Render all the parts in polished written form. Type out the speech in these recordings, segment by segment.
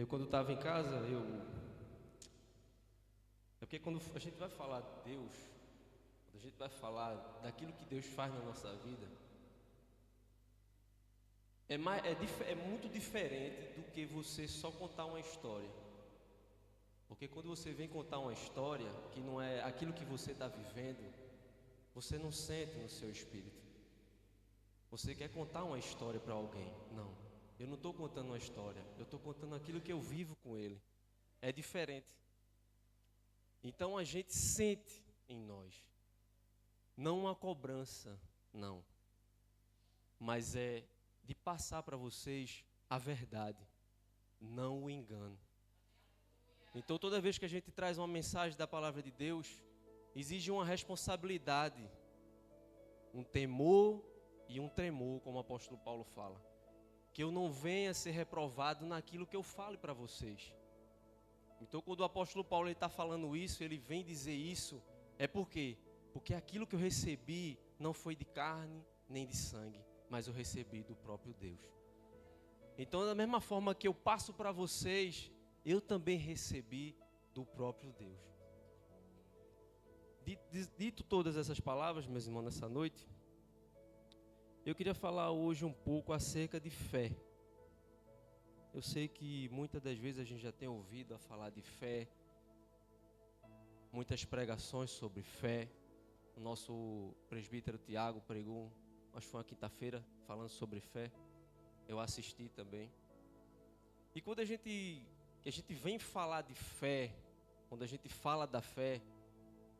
Eu quando estava em casa, é porque quando a gente vai falar de Deus, quando a gente vai falar daquilo que Deus faz na nossa vida, é muito diferente do que você só contar uma história. Porque quando você vem contar uma história que não é aquilo que você está vivendo, você não sente no seu espírito. Você quer contar uma história para alguém? Não, eu não estou contando uma história, eu estou contando aquilo que eu vivo com ele. É diferente. Então a gente sente em nós, não uma cobrança, não, mas é de passar para vocês a verdade, não o engano. Então toda vez que a gente traz uma mensagem da palavra de Deus, exige uma responsabilidade, um temor e um tremor, como o apóstolo Paulo fala. Que eu não venha ser reprovado naquilo que eu fale para vocês. Então quando o apóstolo Paulo está falando isso, ele vem dizer isso, é por quê? Porque aquilo que eu recebi não foi de carne nem de sangue, mas eu recebi do próprio Deus. Então da mesma forma que eu passo para vocês, eu também recebi do próprio Deus. Dito todas essas palavras, meus irmãos, nessa noite, eu queria falar hoje um pouco acerca de fé. Eu sei que muitas das vezes a gente já tem ouvido a falar de fé, muitas pregações sobre fé. O nosso presbítero Tiago pregou, acho que foi uma quinta-feira, falando sobre fé. Eu assisti também. E quando a gente vem falar de fé, quando a gente fala da fé,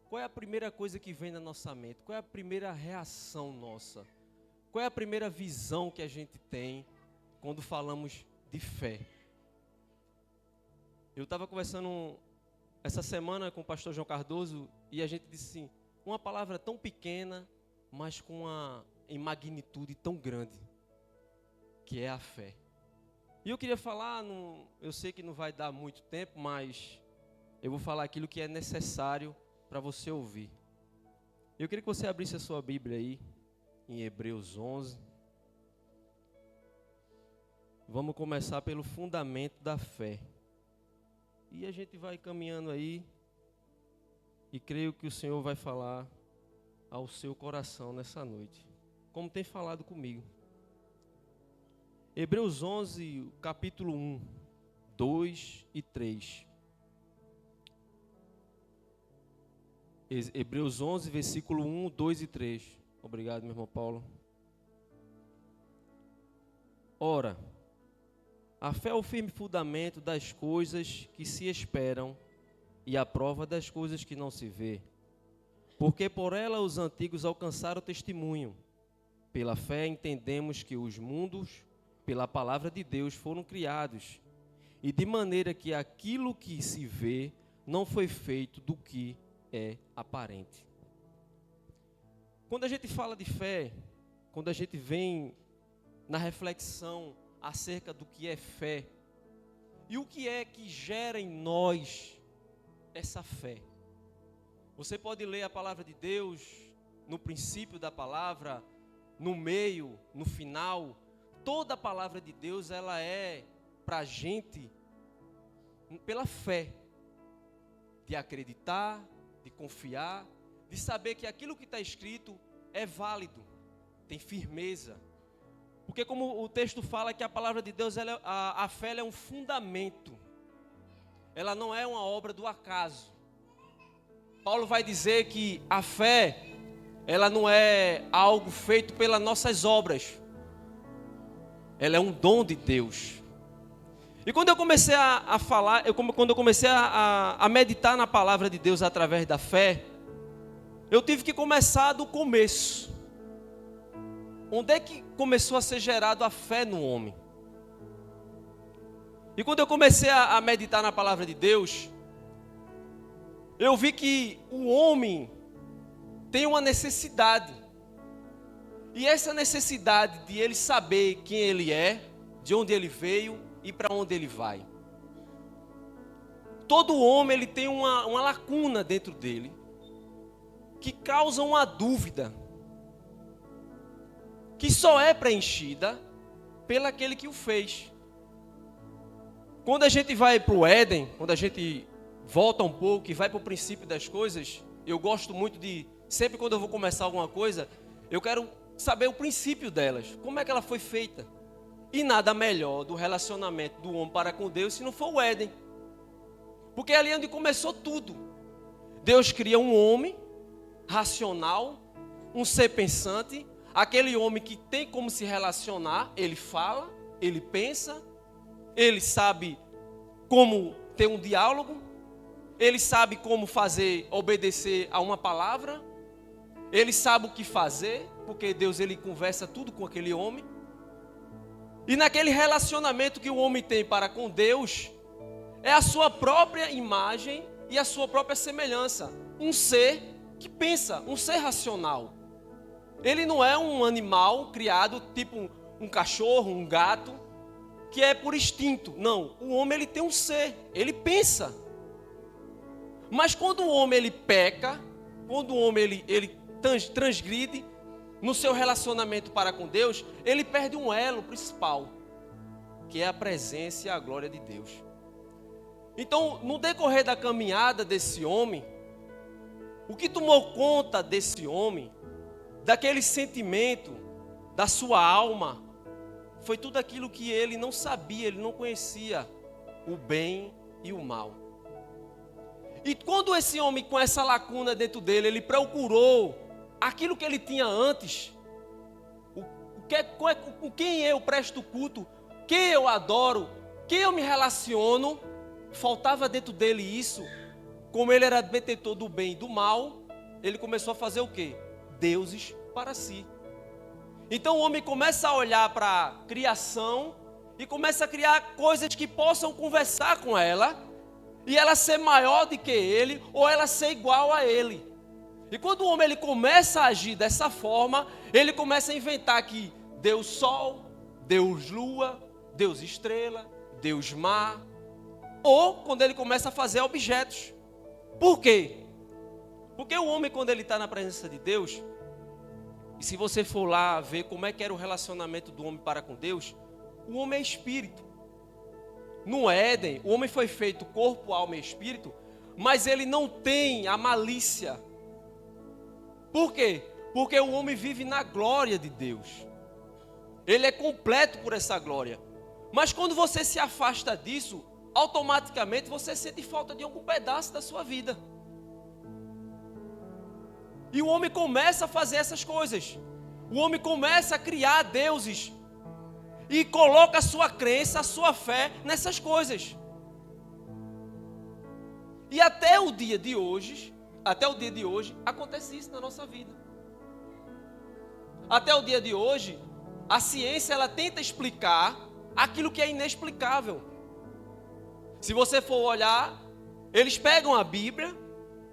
qual é a primeira coisa que vem na nossa mente? Qual é a primeira reação nossa? Qual é a primeira visão que a gente tem quando falamos de fé? Eu estava conversando essa semana com o pastor João Cardoso e a gente disse assim, uma palavra tão pequena, mas com uma em magnitude tão grande, que é a fé. E eu queria falar, eu sei que não vai dar muito tempo, mas eu vou falar aquilo que é necessário para você ouvir. Eu queria que você abrisse a sua Bíblia aí, em Hebreus 11. Vamos começar pelo fundamento da fé. E a gente vai caminhando aí, e creio que o Senhor vai falar ao seu coração nessa noite, como tem falado comigo. Hebreus 11, capítulo 1, 2 e 3. Hebreus 11, versículo 1, 2 e 3. Obrigado, meu irmão Paulo. Ora, a fé é o firme fundamento das coisas que se esperam e a prova das coisas que não se vê. Porque por ela os antigos alcançaram o testemunho. Pela fé entendemos que os mundos, pela palavra de Deus, foram criados, e de maneira que aquilo que se vê não foi feito do que é aparente. Quando a gente fala de fé, quando a gente vem na reflexão acerca do que é fé, e o que é que gera em nós essa fé. Você pode ler a palavra de Deus no princípio da palavra, no meio, no final. Toda a palavra de Deus, ela é para a gente pela fé, de acreditar, de confiar, de saber que aquilo que está escrito é válido, tem firmeza. Porque como o texto fala que a palavra de Deus, a fé ela é um fundamento, ela não é uma obra do acaso. Paulo vai dizer que a fé, ela não é algo feito pelas nossas obras, ela é um dom de Deus. E quando eu comecei a falar, quando eu comecei a meditar na palavra de Deus através da fé, eu tive que começar do começo. Onde é que começou a ser gerado a fé no homem? E quando eu comecei a meditar na palavra de Deus, eu vi que o homem tem uma necessidade. E essa necessidade de ele saber quem ele é, de onde ele veio e para onde ele vai. Todo homem ele tem uma lacuna dentro dele que causa uma dúvida, que só é preenchida pelo aquele que o fez. Quando a gente vai para o Éden, quando a gente volta um pouco e vai para o princípio das coisas, eu gosto muito de, sempre quando eu vou começar alguma coisa, eu quero saber o princípio delas, como é que ela foi feita. E nada melhor do relacionamento do homem para com Deus se não for o Éden. Porque é ali onde começou tudo. Deus cria um homem racional, um ser pensante, aquele homem que tem como se relacionar, ele fala, ele pensa, ele sabe como ter um diálogo, ele sabe como fazer, obedecer a uma palavra, ele sabe o que fazer, porque Deus ele conversa tudo com aquele homem. E naquele relacionamento que o homem tem para com Deus, é a sua própria imagem e a sua própria semelhança. Um ser que pensa, um ser racional. Ele não é um animal criado tipo um cachorro, um gato, que é por instinto. Não, o homem ele tem um ser, ele pensa. Mas quando o homem ele peca, quando o homem ele transgride no seu relacionamento para com Deus, ele perde um elo principal, que é a presença e a glória de Deus. Então, no decorrer da caminhada desse homem, o que tomou conta desse homem, daquele sentimento, da sua alma, foi tudo aquilo que ele não sabia, ele não conhecia, o bem e o mal. E quando esse homem, com essa lacuna dentro dele, ele procurou aquilo que ele tinha antes, com quem eu presto culto, quem eu adoro, quem eu me relaciono, faltava dentro dele isso. Como ele era detentor do bem e do mal, ele começou a fazer o quê? Deuses para si. Então o homem começa a olhar para a criação e começa a criar coisas que possam conversar com ela, e ela ser maior do que ele, ou ela ser igual a ele. E quando o homem ele começa a agir dessa forma, ele começa a inventar que Deus Sol, Deus Lua, Deus Estrela, Deus Mar, ou quando ele começa a fazer objetos. Por quê? Porque o homem, quando ele está na presença de Deus, e se você for lá ver como é que era o relacionamento do homem para com Deus, o homem é espírito. No Éden, o homem foi feito corpo, alma e espírito, mas ele não tem a malícia. Por quê? Porque o homem vive na glória de Deus. Ele é completo por essa glória. Mas quando você se afasta disso, automaticamente você sente falta de algum pedaço da sua vida. E o homem começa a fazer essas coisas. O homem começa a criar deuses. E coloca a sua crença, a sua fé nessas coisas. E até o dia de hoje, acontece isso na nossa vida. Até o dia de hoje, a ciência ela tenta explicar aquilo que é inexplicável. Se você for olhar, eles pegam a Bíblia,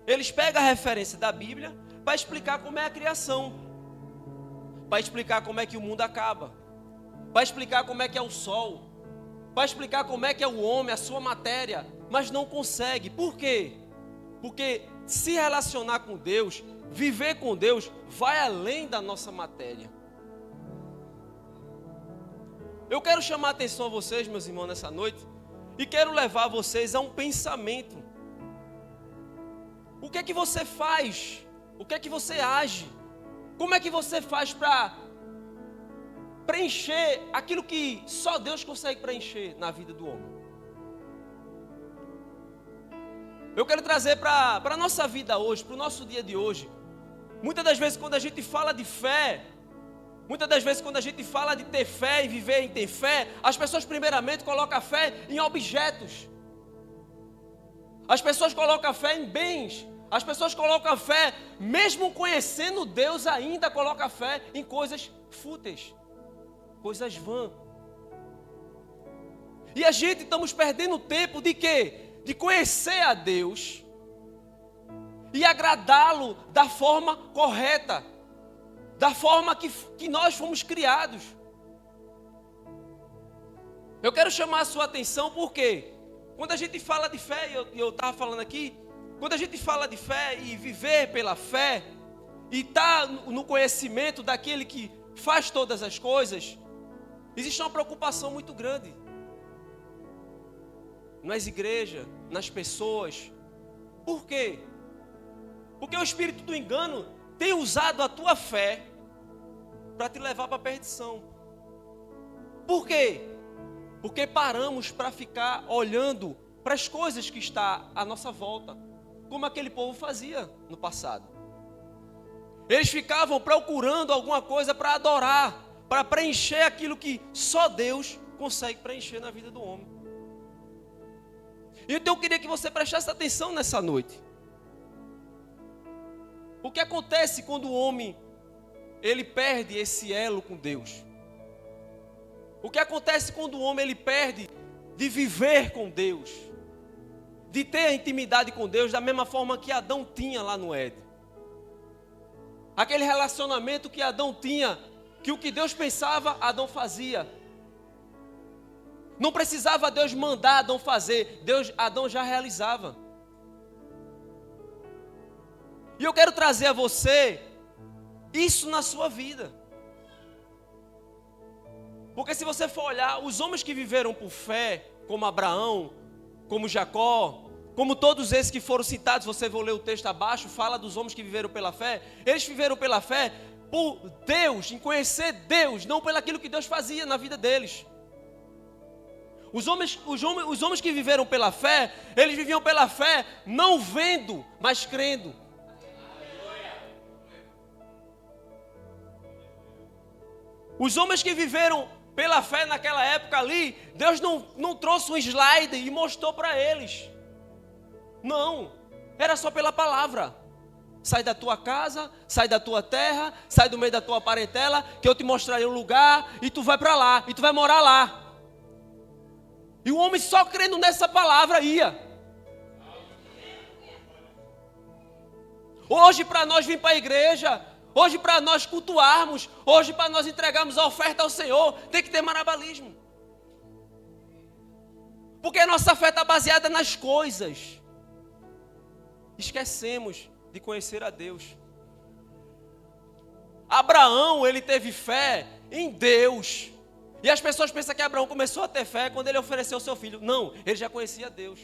eles pegam a referência da Bíblia para explicar como é a criação, para explicar como é que o mundo acaba, para explicar como é que é o sol, para explicar como é que é o homem, a sua matéria, mas não consegue. Por quê? Porque se relacionar com Deus, viver com Deus, vai além da nossa matéria. Eu quero chamar a atenção a vocês, meus irmãos, nessa noite, e quero levar vocês a um pensamento. O que é que você faz? O que é que você age? Como é que você faz para preencher aquilo que só Deus consegue preencher na vida do homem? Eu quero trazer para a nossa vida hoje, para o nosso dia de hoje. Muitas das vezes quando a gente fala de fé, muitas das vezes quando a gente fala de ter fé e viver em ter fé, as pessoas primeiramente colocam a fé em objetos. As pessoas colocam a fé em bens. As pessoas colocam a fé, mesmo conhecendo Deus, ainda colocam a fé em coisas fúteis, coisas vãs. E a gente estamos perdendo tempo de quê? De conhecer a Deus e agradá-lo da forma correta, da forma que nós fomos criados. Eu quero chamar a sua atenção porque quando a gente fala de fé, eu estava falando aqui, quando a gente fala de fé e viver pela fé, e estar no conhecimento daquele que faz todas as coisas, existe uma preocupação muito grande. nas igrejas, nas pessoas. Por quê? Porque o espírito do engano tem usado a tua fé para te levar para a perdição. Por quê? Porque paramos para ficar olhando para as coisas que estão à nossa volta, como aquele povo fazia no passado. Eles ficavam procurando alguma coisa para adorar, para preencher aquilo que só Deus consegue preencher na vida do homem. Então eu queria que você prestasse atenção nessa noite. O que acontece quando o homem ele perde esse elo com Deus? O que acontece quando o homem ele perde de viver com Deus, de ter a intimidade com Deus da mesma forma que Adão tinha lá no Éden? Aquele relacionamento que Adão tinha, que o que Deus pensava, Adão fazia. Não precisava Deus mandar Adão fazer, Adão já realizava. E eu quero trazer a você isso na sua vida. Porque se você for olhar, os homens que viveram por fé, como Abraão, como Jacó, como todos esses que foram citados, você vai ler o texto abaixo, fala dos homens que viveram pela fé. Eles viveram pela fé por Deus, em conhecer Deus, não pelo aquilo que Deus fazia na vida deles. Os homens que viveram pela fé, eles viviam pela fé não vendo, mas crendo. Os homens que viveram pela fé naquela época ali, Deus não trouxe um slide e mostrou para eles. Não, era só pela palavra. Sai da tua casa, sai da tua terra, sai do meio da tua parentela, que eu te mostrarei um lugar, e tu vai para lá, e tu vai morar lá. E o homem só crendo nessa palavra ia. Hoje para nós vir para a igreja, hoje para nós cultuarmos, hoje para nós entregarmos a oferta ao Senhor, tem que ter marabalismo. Porque a nossa fé está baseada nas coisas. Esquecemos de conhecer a Deus. Abraão, ele teve fé em Deus. E as pessoas pensam que Abraão começou a ter fé quando ele ofereceu o seu filho. Não, ele já conhecia Deus.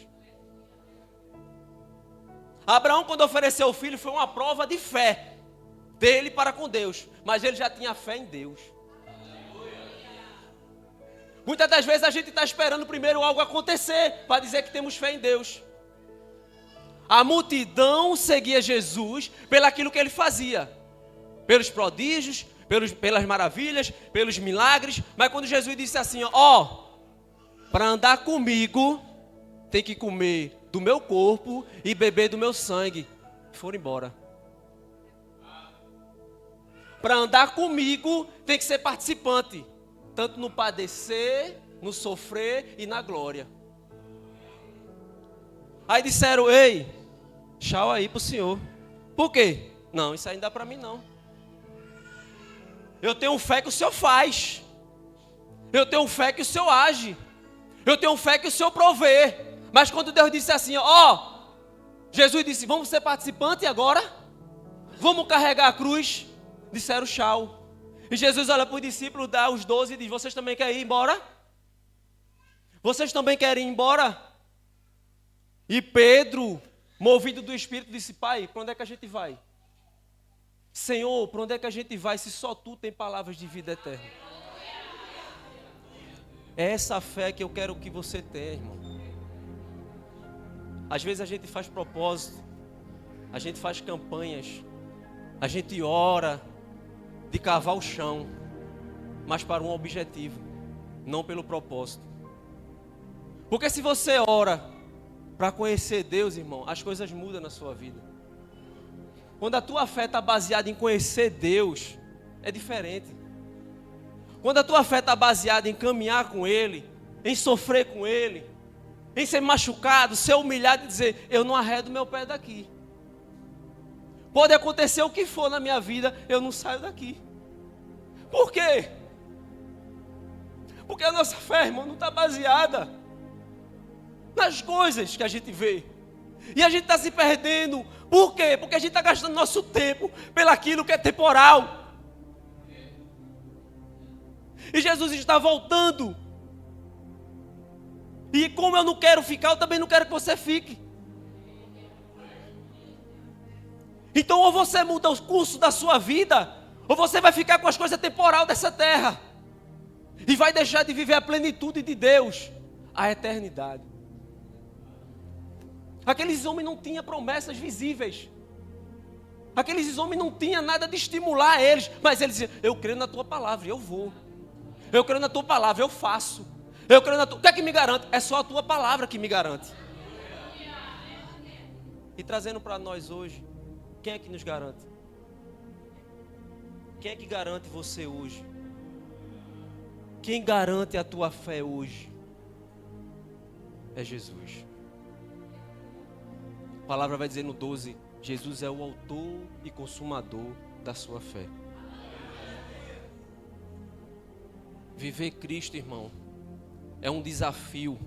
Abraão, quando ofereceu o filho, foi uma prova de fé dele para com Deus. Mas ele já tinha fé em Deus. Muitas das vezes a gente está esperando primeiro algo acontecer para dizer que temos fé em Deus. A multidão seguia Jesus pelaquilo que ele fazia, pelos prodígios, pelas maravilhas, pelos milagres. Mas quando Jesus disse assim, para andar comigo, tem que comer do meu corpo e beber do meu sangue, foram embora. Para andar comigo, tem que ser participante, tanto no padecer, no sofrer e na glória. Aí disseram, ei, tchau aí pro senhor. Por quê? Não, isso aí não dá para mim não. Eu tenho fé que o Senhor faz. Eu tenho fé que o Senhor age. Eu tenho fé que o Senhor provê. Mas quando Deus disse assim, Jesus disse, vamos ser participantes agora? Vamos carregar a cruz? Disseram tchau. E Jesus olha para os discípulos, dá os 12 e diz, vocês também querem ir embora? Vocês também querem ir embora? E Pedro, movido do Espírito, disse, Pai, para onde é que a gente vai? Senhor, para onde é que a gente vai se só Tu tem palavras de vida eterna? É essa fé que eu quero que você tenha, irmão. Às vezes a gente faz propósito, a gente faz campanhas, a gente ora de cavar o chão, mas para um objetivo, não pelo propósito. Porque se você ora para conhecer Deus, irmão, as coisas mudam na sua vida. Quando a tua fé está baseada em conhecer Deus, é diferente. Quando a tua fé está baseada em caminhar com Ele, em sofrer com Ele, em ser machucado, ser humilhado e dizer, eu não arredo meu pé daqui. Pode acontecer o que for na minha vida, eu não saio daqui. Por quê? Porque a nossa fé, irmão, não está baseada nas coisas que a gente vê. E a gente está se perdendo. Por quê? Porque a gente está gastando nosso tempo pelaquilo que é temporal. E Jesus está voltando. E como eu não quero ficar, eu também não quero que você fique. Então ou você muda o curso da sua vida, ou você vai ficar com as coisas temporais dessa terra. E vai deixar de viver a plenitude de Deus, a eternidade. Aqueles homens não tinham promessas visíveis. Aqueles homens não tinham nada de estimular eles. Mas eles diziam, eu creio na tua palavra, eu vou. Eu creio na tua palavra, eu faço. Eu creio na tua... O que é que me garante? É só a tua palavra que me garante. E trazendo para nós hoje, quem é que nos garante? Quem é que garante você hoje? Quem garante a tua fé hoje? É Jesus. A palavra vai dizer no 12, Jesus é o autor e consumador da sua fé. Viver Cristo, irmão, é um desafio.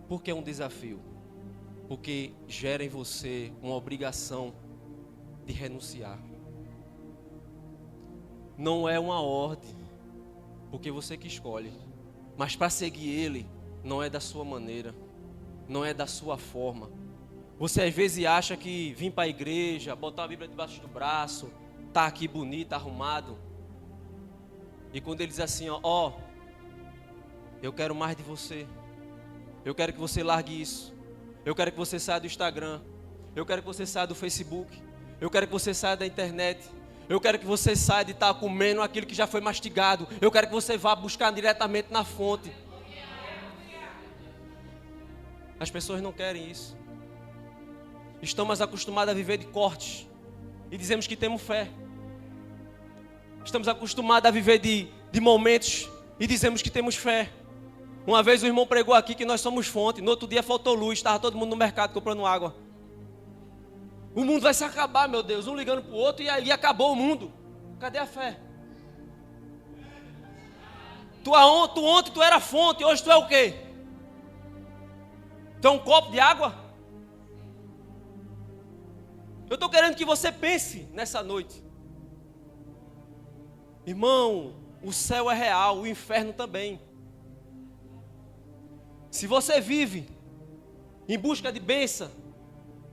Por que é um desafio? Porque gera em você uma obrigação de renunciar. Não é uma ordem, porque você que escolhe. Mas para seguir Ele, não é da sua maneira, não é da sua forma. Você às vezes acha que vir para a igreja, botar a Bíblia debaixo do braço, tá aqui bonito, arrumado. E quando ele diz assim, ó, eu quero mais de você. Eu quero que você largue isso. Eu quero que você saia do Instagram. Eu quero que você saia do Facebook. Eu quero que você saia da internet. Eu quero que você saia de estar comendo aquilo que já foi mastigado. Eu quero que você vá buscar diretamente na fonte. As pessoas não querem isso. Estamos acostumados a viver de cortes. E dizemos que temos fé. Estamos acostumados a viver de momentos. E dizemos que temos fé. Uma vez o irmão pregou aqui que nós somos fonte. No outro dia faltou luz. Estava todo mundo no mercado comprando água. O mundo vai se acabar, meu Deus. Um ligando para o outro e aí acabou o mundo. Cadê a fé? Ontem tu era fonte. Hoje tu é o quê? Tu é um copo de água? Eu estou querendo que você pense nessa noite. Irmão, o céu é real, o inferno também. Se você vive em busca de bênção,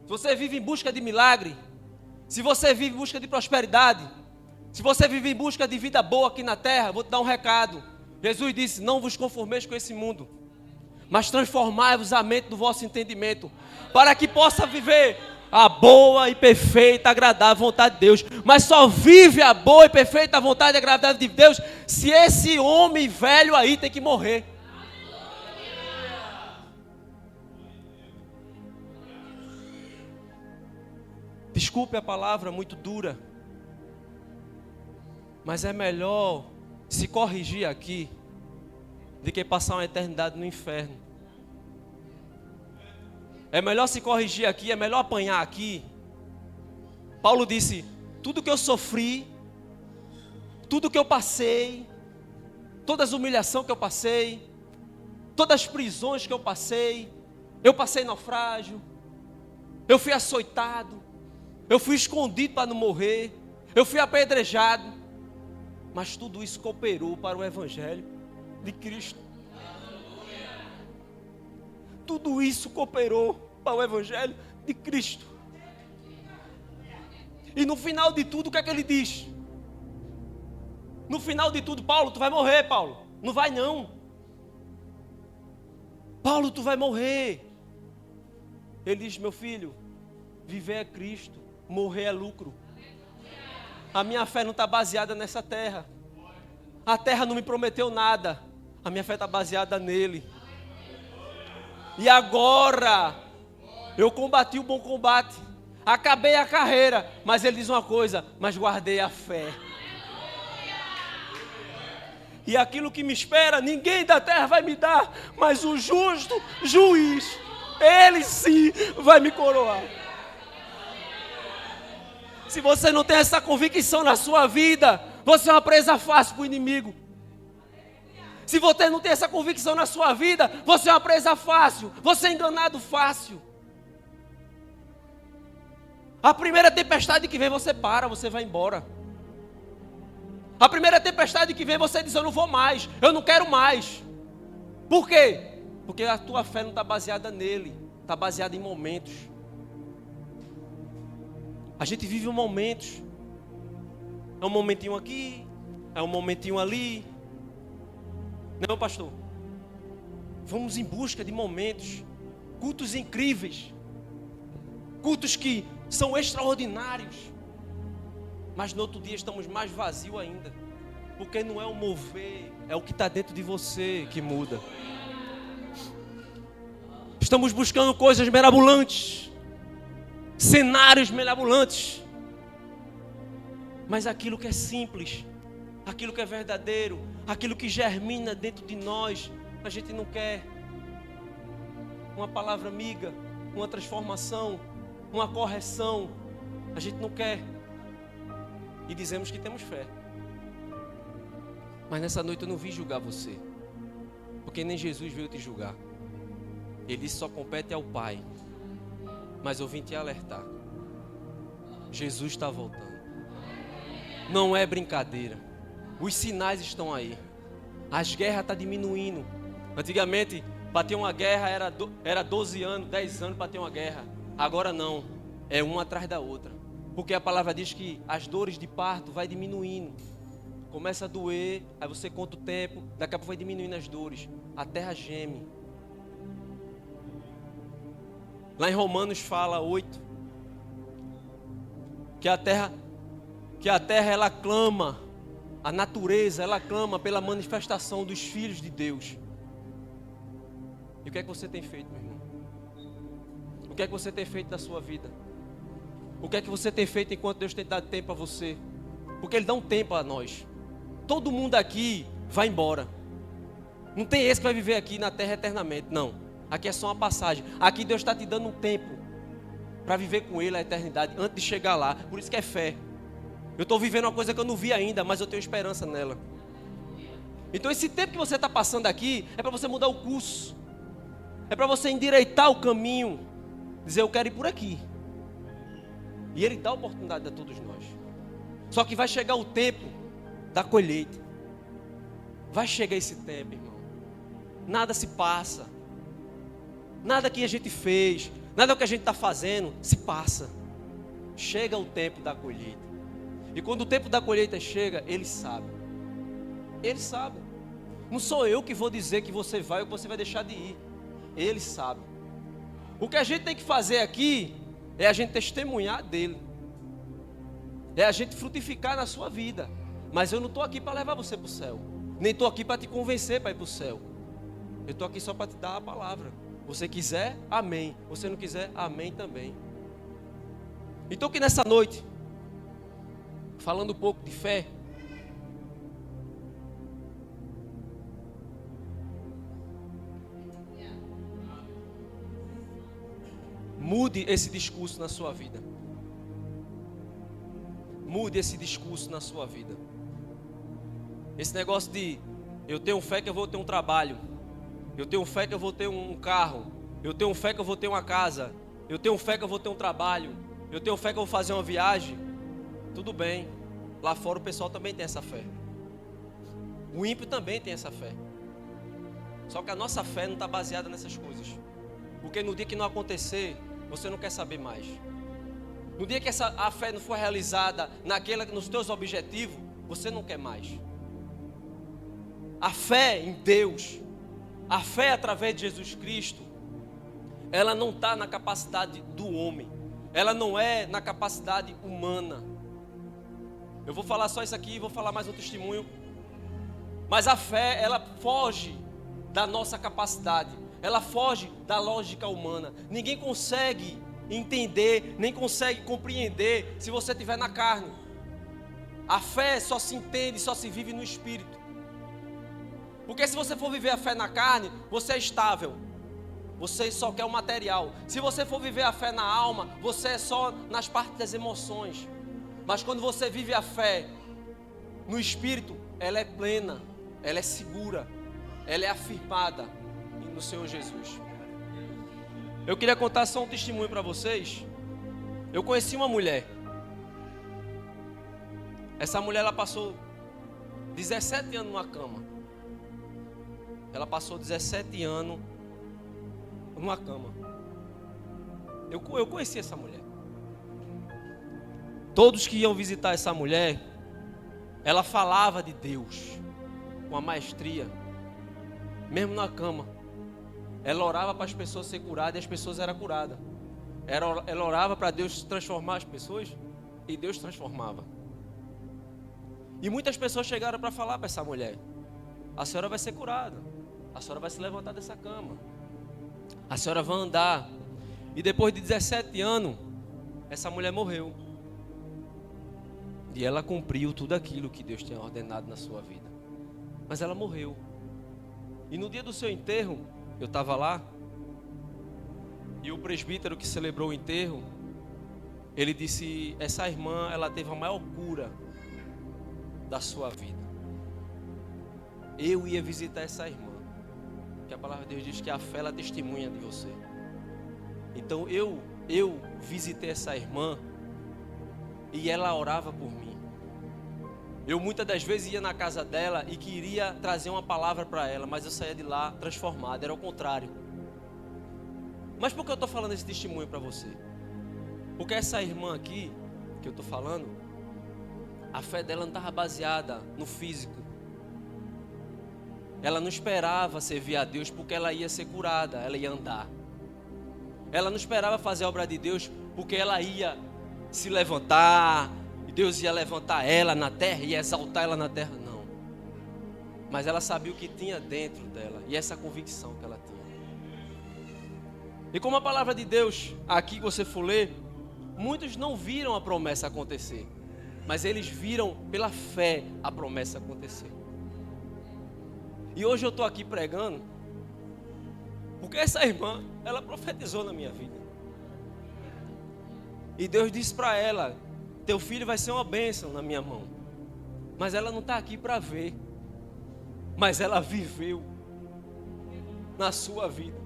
se você vive em busca de milagre, se você vive em busca de prosperidade, se você vive em busca de vida boa aqui na terra, vou te dar um recado. Jesus disse, não vos conformeis com esse mundo, mas transformai-vos a mente do vosso entendimento, para que possa viver a boa e perfeita, agradável vontade de Deus. Mas só vive a boa e perfeita vontade e agradável de Deus se esse homem velho aí tem que morrer. Desculpe a palavra muito dura, mas é melhor se corrigir aqui do que passar uma eternidade no inferno. É melhor se corrigir aqui, é melhor apanhar aqui. Paulo disse, tudo que eu sofri, tudo que eu passei, todas as humilhações que eu passei, todas as prisões que eu passei naufrágio, eu fui açoitado, eu fui escondido para não morrer, eu fui apedrejado, mas tudo isso cooperou para o Evangelho de Cristo. Tudo isso cooperou para o Evangelho de Cristo. E no final de tudo, o que é que ele diz? No final de tudo, Paulo, tu vai morrer, Paulo. Não vai não. Paulo, tu vai morrer. Ele diz, meu filho, viver é Cristo, morrer é lucro. A minha fé não está baseada nessa terra. A terra não me prometeu nada. A minha fé está baseada nele. E agora, eu combati o bom combate, acabei a carreira, mas ele diz uma coisa, mas guardei a fé. E aquilo que me espera, ninguém da terra vai me dar, mas o justo juiz, ele sim vai me coroar. Se você não tem essa convicção na sua vida, você é uma presa fácil para o inimigo. Se você não tem essa convicção na sua vida, você é uma presa fácil, você é enganado fácil. A primeira tempestade que vem, você para, você vai embora. A primeira tempestade que vem, você diz, eu não vou mais, eu não quero mais. Por quê? Porque a tua fé não está baseada nele, está baseada em momentos. A gente vive momentos. É um momentinho aqui, é um momentinho ali. Não, pastor? Vamos em busca de momentos, cultos incríveis, cultos que são extraordinários, mas no outro dia estamos mais vazios ainda, porque não é o mover, é o que está dentro de você que muda. Estamos buscando coisas mirabolantes, cenários mirabolantes, mas aquilo que é simples, aquilo que é verdadeiro, aquilo que germina dentro de nós, a gente não quer. Uma palavra amiga, uma transformação, uma correção, a gente não quer. E dizemos que temos fé. Mas nessa noite eu não vim julgar você, porque nem Jesus veio te julgar. Ele disse: só compete ao Pai. Mas eu vim te alertar. Jesus está voltando. Não é brincadeira. Os sinais estão aí. As guerras estão diminuindo. Antigamente, para ter uma guerra era 12 anos, 10 anos para ter uma guerra. Agora não. É uma atrás da outra. Porque a palavra diz que as dores de parto vai diminuindo. Começa a doer, aí você conta o tempo, daqui a pouco vai diminuindo as dores. A terra geme. Lá em Romanos fala 8, que a terra ela clama, a natureza ela clama pela manifestação dos filhos de Deus. E o que é que você tem feito, meu irmão? O que é que você tem feito da sua vida? O que é que você tem feito enquanto Deus tem dado tempo a você? Porque Ele dá um tempo a nós. Todo mundo aqui vai embora. Não tem esse que vai viver aqui na terra eternamente, não. Aqui é só uma passagem. Aqui Deus está te dando um tempo para viver com Ele a eternidade, antes de chegar lá. Por isso que é fé. Eu estou vivendo uma coisa que eu não vi ainda, mas eu tenho esperança nela. Então esse tempo que você está passando aqui é para você mudar o curso. É para você endireitar o caminho. Dizer: eu quero ir por aqui. E Ele dá a oportunidade a todos nós. Só que vai chegar o tempo da colheita. Vai chegar esse tempo, irmão. Nada se passa. Nada que a gente fez, nada que a gente está fazendo se passa. Chega o tempo da colheita. E quando o tempo da colheita chega, Ele sabe. Ele sabe. Não sou eu que vou dizer que você vai ou que você vai deixar de ir. Ele sabe. O que a gente tem que fazer aqui é a gente testemunhar dele. É a gente frutificar na sua vida. Mas eu não estou aqui para levar você para o céu. Nem estou aqui para te convencer para ir para o céu. Eu estou aqui só para te dar a palavra. Você quiser, amém. Você não quiser, amém também. Então que nessa noite, falando um pouco de fé, mude esse discurso na sua vida. Mude esse discurso na sua vida. Esse negócio de: eu tenho fé que eu vou ter um trabalho, eu tenho fé que eu vou ter um carro, eu tenho fé que eu vou ter uma casa, eu tenho fé que eu vou ter um trabalho, eu tenho fé que eu vou fazer uma viagem. Tudo bem, lá fora o pessoal também tem essa fé. O ímpio também tem essa fé. Só que a nossa fé não está baseada nessas coisas. Porque no dia que não acontecer, você não quer saber mais. No dia que a fé não for realizada nos teus objetivos, você não quer mais. A fé em Deus, a fé através de Jesus Cristo, ela não está na capacidade do homem. Ela não é na capacidade humana. Eu vou falar só isso aqui e vou falar mais um testemunho. Mas a fé, ela foge da nossa capacidade. Ela foge da lógica humana. Ninguém consegue entender, nem consegue compreender se você estiver na carne. A fé só se entende, só se vive no Espírito. Porque se você for viver a fé na carne, você é estável. Você só quer o material. Se você for viver a fé na alma, você é só nas partes das emoções. Mas quando você vive a fé no Espírito, ela é plena, ela é segura, ela é afirmada no Senhor Jesus. Eu queria contar só um testemunho para vocês. Eu conheci uma mulher. Essa mulher, ela passou 17 anos numa cama. Ela passou 17 anos numa cama. Eu conheci essa mulher. Todos que iam visitar essa mulher, ela falava de Deus com a maestria, mesmo na cama. Ela orava para as pessoas serem curadas e as pessoas eram curadas. Ela orava para Deus transformar as pessoas e Deus transformava. E muitas pessoas chegaram para falar para essa mulher: a senhora vai ser curada, a senhora vai se levantar dessa cama, a senhora vai andar. E depois de 17 anos, essa mulher morreu. E ela cumpriu tudo aquilo que Deus tinha ordenado na sua vida. Mas ela morreu. E no dia do seu enterro, eu estava lá, e o presbítero que celebrou o enterro, ele disse: essa irmã, ela teve a maior cura da sua vida. Eu ia visitar essa irmã, que a palavra de Deus diz que a fé, ela testemunha de você. Então eu visitei essa irmã e ela orava por mim. Eu muitas das vezes ia na casa dela e queria trazer uma palavra para ela, mas eu saía de lá transformado, era o contrário. Mas por que eu estou falando esse testemunho para você? Porque essa irmã aqui, que eu estou falando, a fé dela não estava baseada no físico. Ela não esperava servir a Deus porque ela ia ser curada, ela ia andar. Ela não esperava fazer a obra de Deus porque ela ia se levantar, e Deus ia levantar ela na terra e exaltar ela na terra, não. Mas ela sabia o que tinha dentro dela e essa convicção que ela tinha. E como a palavra de Deus, aqui que você for ler, muitos não viram a promessa acontecer, mas eles viram pela fé a promessa acontecer. E hoje eu estou aqui pregando porque essa irmã, ela profetizou na minha vida. E Deus disse para ela: teu filho vai ser uma bênção na minha mão. Mas ela não está aqui para ver, mas ela viveu na sua vida.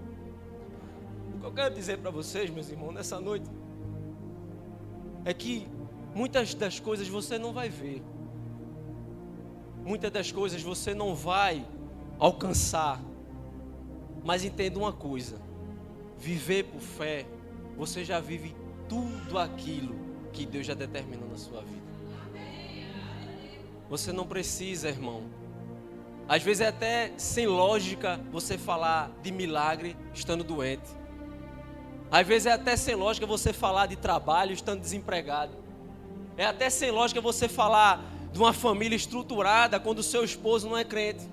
O que eu quero dizer para vocês, meus irmãos, nessa noite, é que muitas das coisas você não vai ver. Muitas das coisas você não vai alcançar. Mas entenda uma coisa: viver por fé, você já vive tudo aquilo que Deus já determinou na sua vida. Você não precisa, irmão. Às vezes é até sem lógica você falar de milagre estando doente. Às vezes é até sem lógica você falar de trabalho estando desempregado. É até sem lógica você falar de uma família estruturada quando o seu esposo não é crente.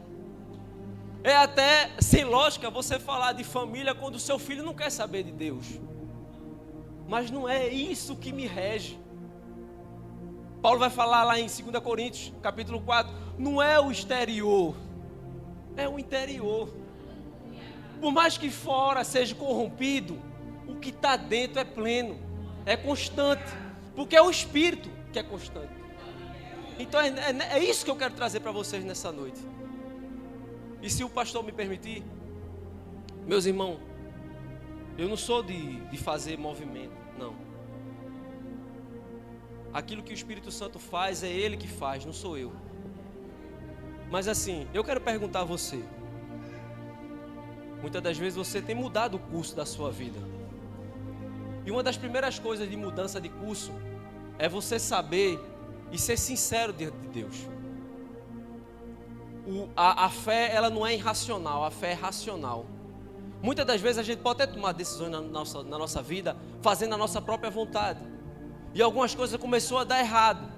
É até sem lógica você falar de família quando o seu filho não quer saber de Deus. Mas não é isso que me rege. Paulo vai falar lá em 2 Coríntios, capítulo 4, não é o exterior, é o interior. Por mais que fora seja corrompido, o que está dentro é pleno, é constante, porque é o Espírito que é constante. Então é isso que eu quero trazer para vocês nessa noite. E se o pastor me permitir, meus irmãos, eu não sou de fazer movimento, não. Aquilo que o Espírito Santo faz, é Ele que faz, não sou eu. Mas assim, eu quero perguntar a você. Muitas das vezes você tem mudado o curso da sua vida. E uma das primeiras coisas de mudança de curso é você saber e ser sincero diante de Deus. A fé, ela não é irracional, a fé é racional. Muitas das vezes a gente pode até tomar decisões na nossa vida fazendo a nossa própria vontade. E algumas coisas começou a dar errado.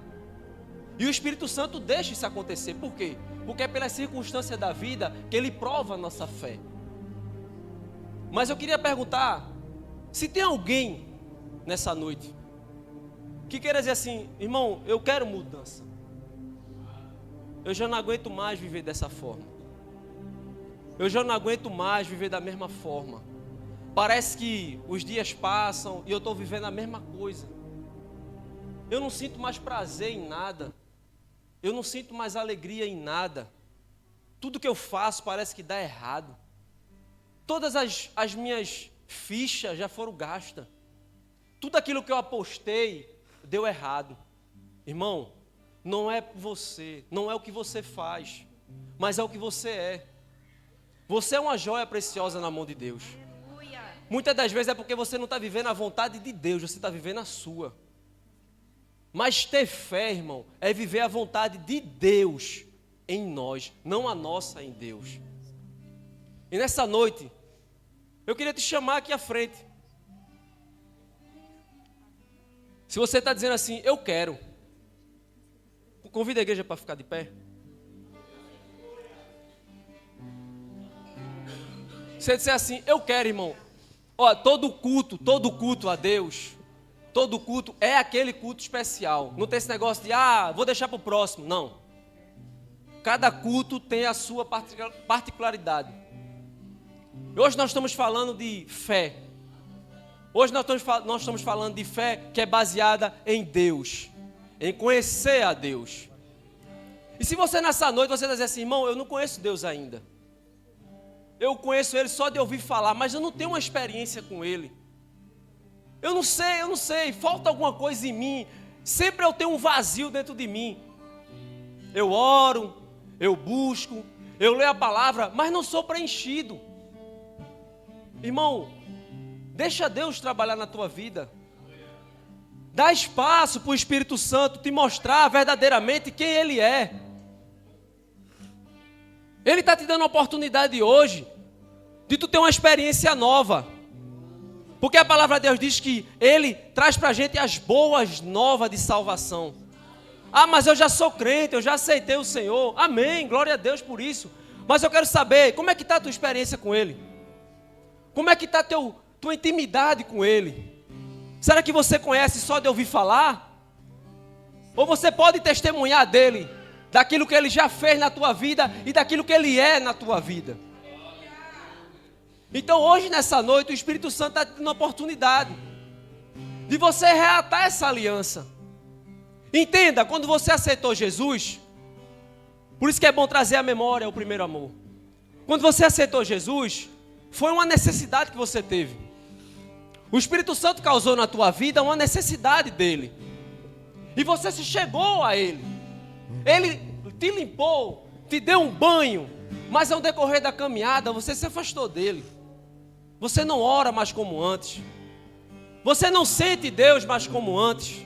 E o Espírito Santo deixa isso acontecer. Por quê? Porque é pela circunstância da vida que Ele prova a nossa fé. Mas eu queria perguntar, se tem alguém nessa noite que queira dizer assim: irmão, eu quero mudança. Eu já não aguento mais viver dessa forma. Eu já não aguento mais viver da mesma forma. Parece que os dias passam e eu estou vivendo a mesma coisa. Eu não sinto mais prazer em nada. Eu não sinto mais alegria em nada. Tudo que eu faço parece que dá errado. Todas as minhas fichas já foram gastas. Tudo aquilo que eu apostei deu errado. Irmão, não é você, não é o que você faz, mas é o que você é. Você é uma joia preciosa na mão de Deus. muitas das vezes é porque você não está vivendo a vontade de Deus, você está vivendo a sua. Mas ter fé, irmão, é viver a vontade de Deus em nós, não a nossa em Deus. E nessa noite, eu queria te chamar aqui à frente. Se você está dizendo assim, eu quero, convida a igreja para ficar de pé. Se você disser assim, eu quero, irmão. Ó, todo culto a Deus, todo culto é aquele culto especial. Não tem esse negócio de, vou deixar para o próximo. Não. Cada culto tem a sua particularidade. Hoje nós estamos falando de fé. Hoje nós estamos falando de fé que é baseada em Deus, em conhecer a Deus. E se você nessa noite, você está dizendo assim, irmão, eu não conheço Deus ainda. Eu conheço Ele só de ouvir falar, mas eu não tenho uma experiência com Ele. Eu não sei, falta alguma coisa em mim. Sempre eu tenho um vazio dentro de mim. Eu oro, eu busco, eu leio a palavra, mas não sou preenchido. Irmão, deixa Deus trabalhar na tua vida. Dá espaço para o Espírito Santo te mostrar verdadeiramente quem Ele é. Ele está te dando a oportunidade hoje de tu ter uma experiência nova. Porque a palavra de Deus diz que Ele traz para a gente as boas novas de salvação. Mas eu já sou crente, eu já aceitei o Senhor. Amém, glória a Deus por isso. Mas eu quero saber, como é que está a tua experiência com Ele? Como é que está a tua intimidade com Ele? Será que você conhece só de ouvir falar? Ou você pode testemunhar dEle, daquilo que Ele já fez na tua vida e daquilo que Ele é na tua vida? Então hoje nessa noite o Espírito Santo está te dando a oportunidade de você reatar essa aliança. Entenda, quando você aceitou Jesus, por isso que é bom trazer à memória o primeiro amor. Quando você aceitou Jesus, foi uma necessidade que você teve. O Espírito Santo causou na tua vida uma necessidade dele. E você se chegou a Ele. Ele te limpou, te deu um banho, mas ao decorrer da caminhada você se afastou dele. Você não ora mais como antes. Você não sente Deus mais como antes.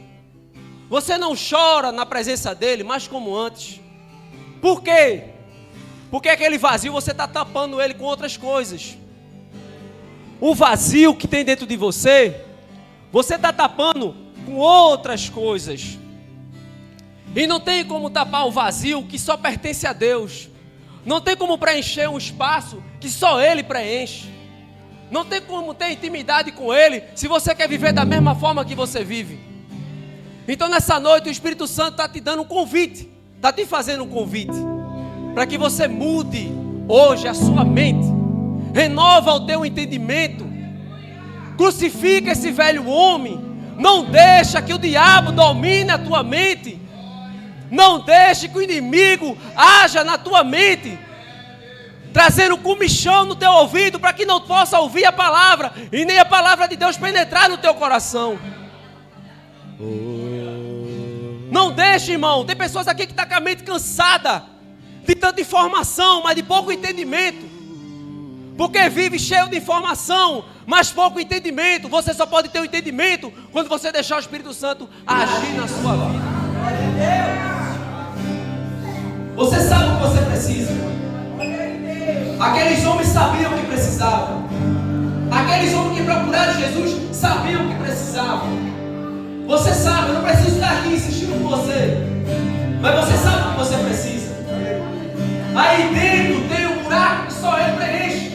Você não chora na presença dele mais como antes. Por quê? Porque aquele vazio você está tapando ele com outras coisas. O vazio que tem dentro de você, você está tapando com outras coisas. E não tem como tapar o vazio que só pertence a Deus. Não tem como preencher um espaço que só Ele preenche. Não tem como ter intimidade com Ele se você quer viver da mesma forma que você vive. Então nessa noite o Espírito Santo está te dando um convite, está te fazendo um convite, para que você mude hoje a sua mente, renova o teu entendimento, crucifica esse velho homem, não deixa que o diabo domine a tua mente, não deixe que o inimigo haja na tua mente, trazendo comichão no teu ouvido para que não possa ouvir a palavra e nem a palavra de Deus penetrar no teu coração. Não deixe, irmão. Tem pessoas aqui que estão com a mente cansada de tanta informação, mas de pouco entendimento. Porque vive cheio de informação, mas pouco entendimento. Você só pode ter o entendimento quando você deixar o Espírito Santo agir na sua vida. Você sabe o que você precisa. Aqueles homens sabiam o que precisavam. Aqueles homens que procuraram Jesus sabiam o que precisavam. Você sabe, eu não preciso estar aqui insistindo com você, mas você sabe o que você precisa. Aí dentro tem um buraco que só Ele preenche.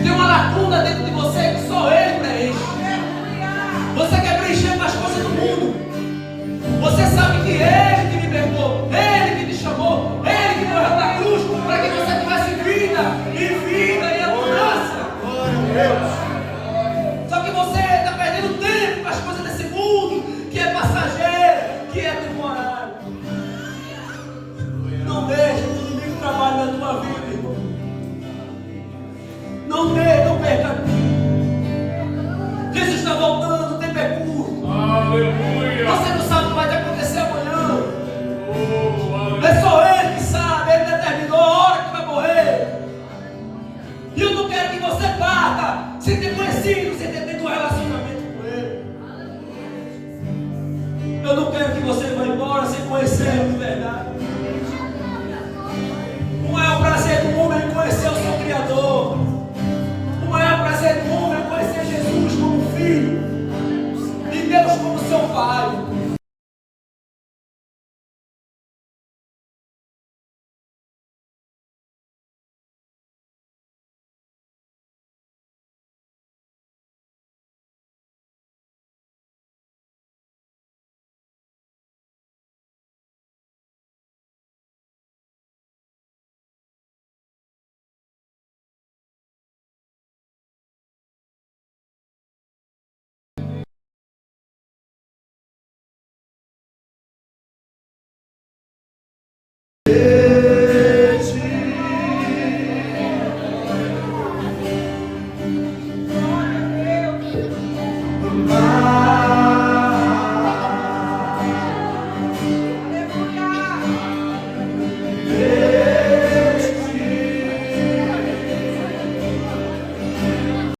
Tem uma lacuna dentro de você que só Ele preenche. Você quer preencher com as coisas do mundo. Você sabe que Ele te libertou, Ele que te chamou, Ele que morreu na cruz para que você tivesse vida e abundância. Só que você está perdendo tempo com as coisas desse mundo, que é passageiro, que é temporário. Não deixe o inimigo que você parta sem ter conhecido, sem ter tido um relacionamento com Ele. Eu não quero que você vá embora sem conhecer Ele de verdade.